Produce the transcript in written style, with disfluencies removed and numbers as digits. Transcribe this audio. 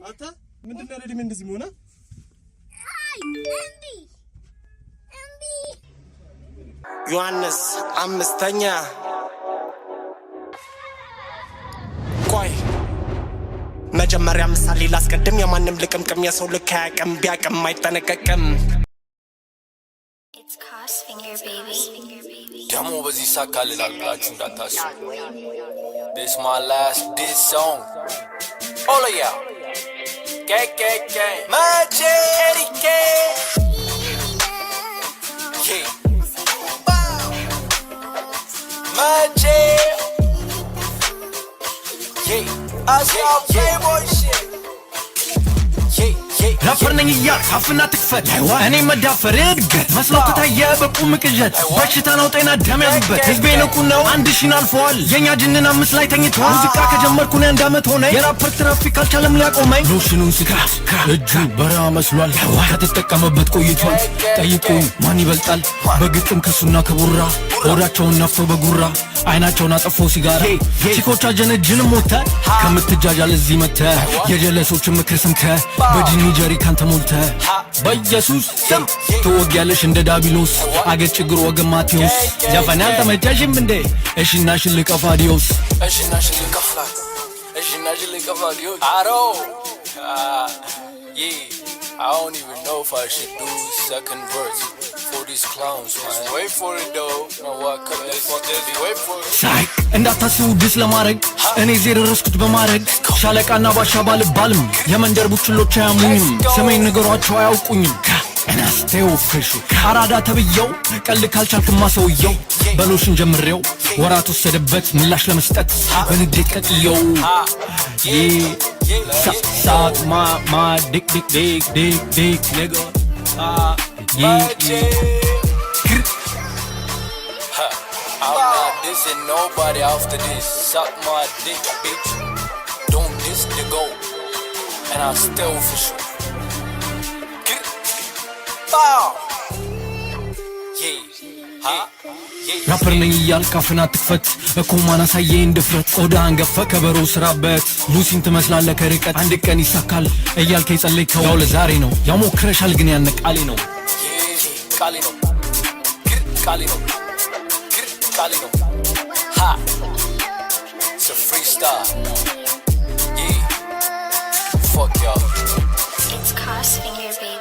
አንተ ምንድነው ለዲም እንደዚህ ሆነ? እምቢ ዮሐንስ አምስተኛ ቆይ መጀመሪያ ምሳሌ ላስቀድም የማንም ልቅምቅም የሰው ልክ አያውቅም ቢያውቅም አይጠነቀቅም ደሞ በዚህ ሳካልላላችሁ እንዳታስቡ This my last diss song All of y'all Gang Magic Eddie K Yeah Wow Magic Yeah I saw Playboy shit ራፐር ነኝ እያልክ አፍና ትክፈት እኔ መዳፈር እድገት መስሎ ከታየ በቁም ቅዠት በሽታ ነው ጤና ደም ያዝበት ህዝቤ ንቁ ነው አንድ ሺን አልፈዋል የኛ ጅንን አምስት ላይ ተኝቷል ሙዚቃ ከጀመርኩ ነው አንድ አመት ሆነ የራፐር ትራፊክ አልቻለም ሊያቆመኝ ሎሽኑን ስጋ እጁ በራ መስሏል ከተጠቀመበት ቆይቷል ጠይቁኝ ማን ይበልጣል በግጥም ከሱና ከቡራ ሆዳቸውን ነፎ በጉራ አይናቸውን አጠፎ ሲጋራ ቺኮቻ ጀነጅን ሞተ ከምትጃጃል እዚህ መተ የጀለሶች ምክር ሰምተ በጂኒ ጀሪ ካንተ ሞልተ በኢየሱስ ስም ትወጊያለሽ እንደ ዳቢሎስ አገጭ ግሩ ወገን ማቴዎስ ዘፈን አልተመቸሽም እንዴ እሺና ሽልቀፋዲዮስ አሮ I don't even know if I should do second verse for these clowns, man. Wait for it though. No what? Cut this. Wait for it. ሳይክ እንዳታስቡ ዲስ ለማድረግ እኔ ዜር ረስኩት በማድረግ ሻለቃና ባሻ ባልባልም የመንደር ቡችሎች አያሙኝም ሰሜን ነገሯቸው አያውቁኝም እና ስቴው ፍሽ አራዳ ተብየው ቀልድ ካልቻልክማ ሰውየው በሎሽን ጀምሬው ወራት ወሰደበት ምላሽ ለመስጠት በንዴት ቀጥየው Suck my dick nigga I'm not dissing nobody after this Suck my dick bitch Don't diss the goat And I'm still for sure Bow ራፐር ነኝ እያልክ አፍና ትክፈት እኮ ማን አሳየኝ ድፍረት ቆዳ አንገፈ ከበሮ ስራበት ሉሲን ትመስላለህ ከርቀት አንድ ቀን ይሳካል እያልክ የጸለይከው ያው ለዛሬ ነው ያው ሞክረሻል ግን ያን ቃሌ ነው Ha It's a freestyle Yeah Fuck y'all It's Cosfinger baby